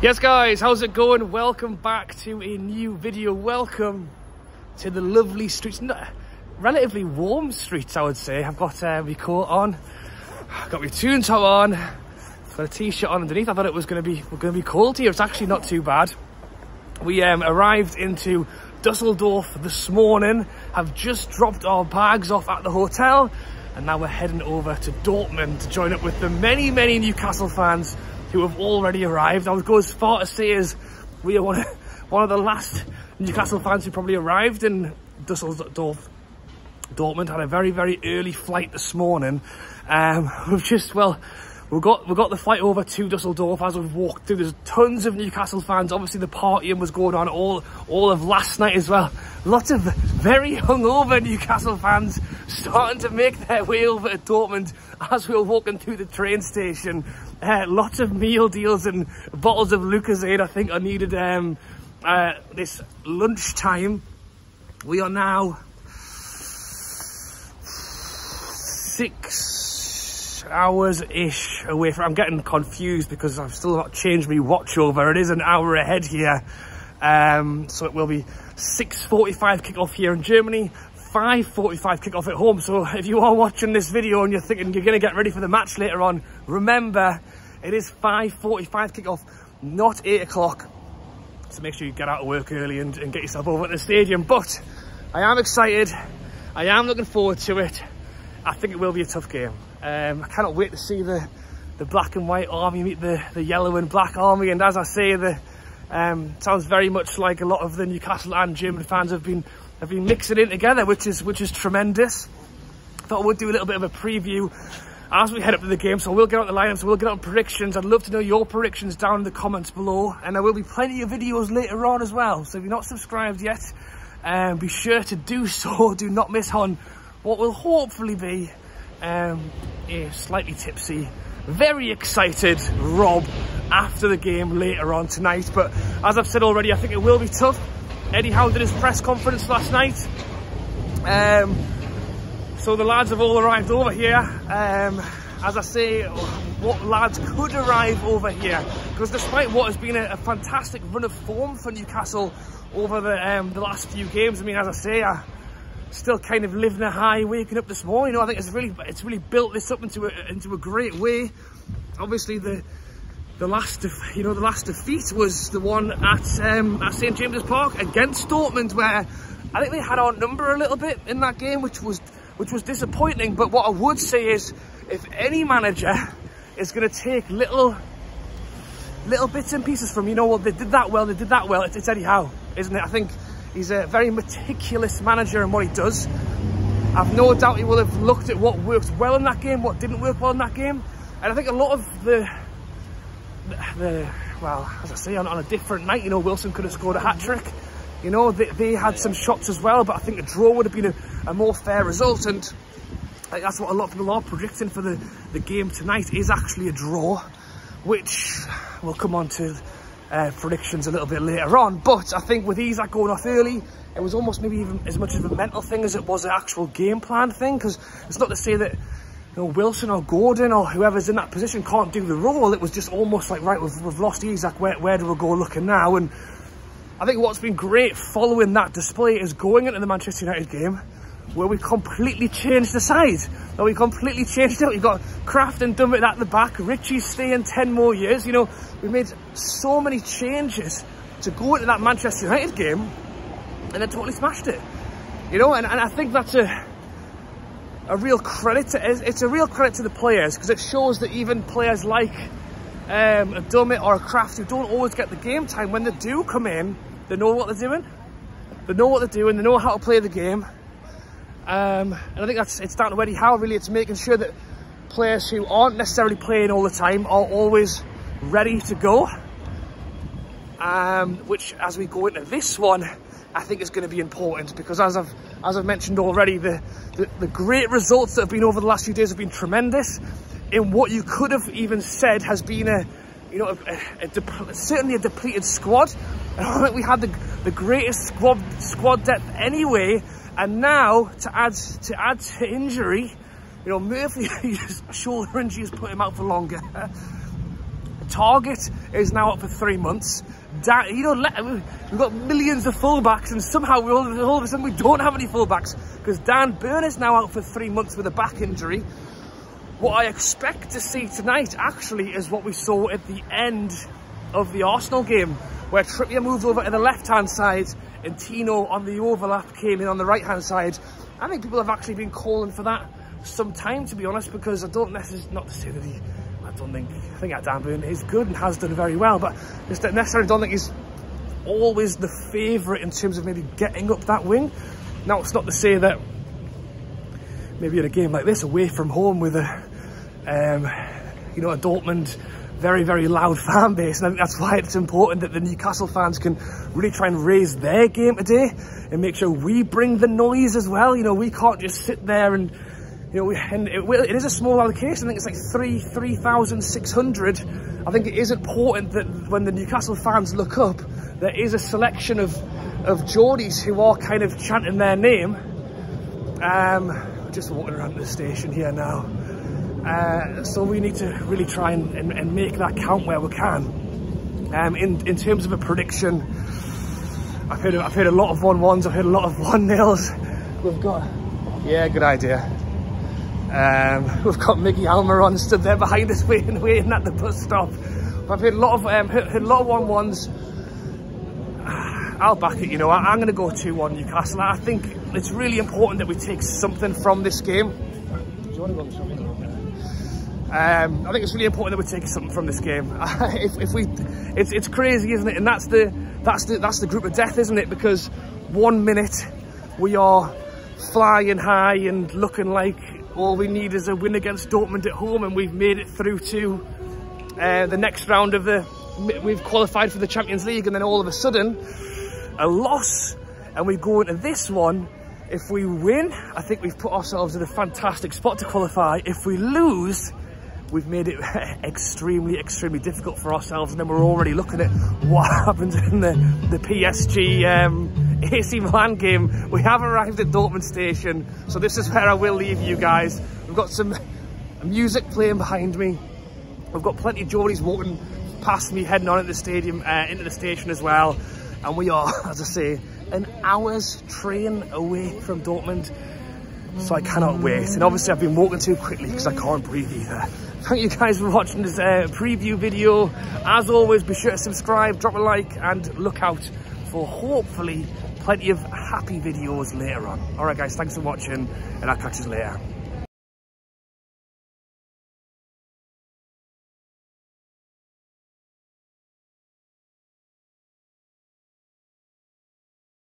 Yes guys, how's it going? Welcome back to a new video. Welcome to the lovely streets, relatively warm streets I would say. I've got my coat on, I've got my tune top on, I've got a t-shirt on underneath. I thought it was going to be cold here. It's actually not too bad. We arrived into Dusseldorf this morning, have just dropped our bags off at the hotel, and now we're heading over to Dortmund to join up with the many Newcastle fans who have already arrived. I would go as far to say as we are one of the last Newcastle fans who probably arrived in Dusseldorf. Dortmund had a very early flight this morning. We've got the flight over to Dusseldorf. As we've walked through, there's tons of Newcastle fans. Obviously the partying was going on all of last night as well. Lots of very hungover Newcastle fans starting to make their way over to Dortmund as we were walking through the train station. Lots of meal deals and bottles of Lucozade I think are needed this lunchtime. We are now 6 hours-ish away from... I'm getting confused because I've still not changed my watch over. It is an hour ahead here. So it will be 6:45 kickoff here in Germany, 5:45 kickoff at home. So if you are watching this video and you're thinking you're going to get ready for the match later on, remember it is 5:45 kickoff, not 8 o'clock. So make sure you get out of work early and get yourself over at the stadium. But I am excited. I am looking forward to it. I think it will be a tough game. I cannot wait to see the black and white army meet the yellow and black army. And as I say, sounds very much like a lot of the Newcastle and German fans have been mixing in together, which is tremendous. Thought I would do a little bit of a preview as we head up to the game. So we'll get out the lineups, we'll get out predictions. I'd love to know your predictions down in the comments below, and there will be plenty of videos later on as well. So if you're not subscribed yet, be sure to do so. Do not miss on what will hopefully be a slightly tipsy, very excited Rob after the game later on tonight. But as I've said already, I think it will be tough. Eddie Howe did his press conference last night. So the lads have all arrived over here. As I say, what lads could arrive over here, because despite what has been a fantastic run of form for Newcastle over the last few games, I mean, as I say, I still kind of living a high waking up this morning. You know, I think it's really built this up into a great way. Obviously the last defeat was the one at St James's Park against Dortmund, where I think they had our number a little bit in that game, which was disappointing. But what I would say is, if any manager is going to take little bits and pieces from, you know what, they did that well, it's Eddie Howe, isn't it? I think he's a very meticulous manager in what he does. I've no doubt he will have looked at what worked well in that game, what didn't work well in that game. And I think a lot of well, as I say, on a different night, you know, Wilson could have scored a hat-trick. You know, they had some shots as well, but I think a draw would have been a more fair result. And I think that's what a lot of people are predicting for the game tonight, is actually a draw, which we'll come on to predictions a little bit later on. But I think with Isak going off early, it was almost maybe even as much of a mental thing as it was an actual game plan thing, because it's not to say that, you know, Wilson or Gordon or whoever's in that position can't do the role. It was just almost like, right, we've lost Isak, where do we go looking now? And I think what's been great following that display is going into the Manchester United game, where we completely changed the side. Now, we completely changed it. You've got Kraft and Dummett at the back. Richie's staying 10 more years. You know, we made so many changes to go into that Manchester United game, and then totally smashed it. You know, and I think that's a real credit to, it's a real credit to the players, because it shows that even players like a Dummett or a Kraft, who don't always get the game time, when they do come in, they know what they're doing. They know what they're doing. They know how to play the game. And I think it's down to Eddie Howe, really. It's making sure that players who aren't necessarily playing all the time are always ready to go. Which, as we go into this one, I think is going to be important, because as I've mentioned already, the great results that have been over the last few days have been tremendous. In what you could have even said has been certainly a depleted squad. And I think we had the greatest squad depth anyway. And now to add to injury, you know, Murphy, his shoulder injury has put him out for longer. Target is now up for 3 months. You know, we've got millions of fullbacks, and somehow all of a sudden we don't have any fullbacks because Dan Burn is now out for 3 months with a back injury. What I expect to see tonight actually is what we saw at the end of the Arsenal game, where Trippier moved over to the left-hand side and Tino on the overlap came in on the right-hand side. I think people have actually been calling for that some time, to be honest, because I don't necessarily, not to say that I think Dan Burn is good and has done very well, but just necessarily don't think he's always the favourite in terms of maybe getting up that wing. Now, it's not to say that maybe in a game like this, away from home with a, you know, a Dortmund very, very loud fan base, and I think that's why it's important that the Newcastle fans can really try and raise their game today and make sure we bring the noise as well. You know, we can't just sit there and, you know, it is a small allocation. I think it's like 3,600. I think it is important that when the Newcastle fans look up, there is a selection of Geordies who are kind of chanting their name. Just walking around the station here now. So we need to really try and make that count where we can. In terms of a prediction, I've heard a lot of 1-1s, I've heard a lot of 1-0s. We've got, yeah, good idea. We've got Mickey Almiron stood there behind us waiting at the bus stop. I've heard a lot of 1-1s. I'll back it, you know. I'm going to go 2-1 Newcastle. I think it's really important that we take something from this game. Do you want to go on the shopping? I think it's really important that we take something from this game. It's crazy, isn't it? And that's the group of death, isn't it? Because 1 minute we are flying high and looking like all we need is a win against Dortmund at home, and we've made it through to the next round of we've qualified for the Champions League, and then all of a sudden a loss, and we go into this one. If we win, I think we've put ourselves in a fantastic spot to qualify. If we lose, we've made it extremely, extremely difficult for ourselves, and then we're already looking at what happens in the PSG AC Milan game. We have arrived at Dortmund station, so this is where I will leave you guys. We've got some music playing behind me. We've got plenty of Geordies walking past me, heading on at the stadium, into the station as well. And we are, as I say, an hour's train away from Dortmund. So I cannot wait. And obviously I've been walking too quickly because I can't breathe either. Thank you guys for watching this preview video. As always, be sure to subscribe, drop a like, and look out for hopefully plenty of happy videos later on. Alright guys, thanks for watching, and I'll catch you later.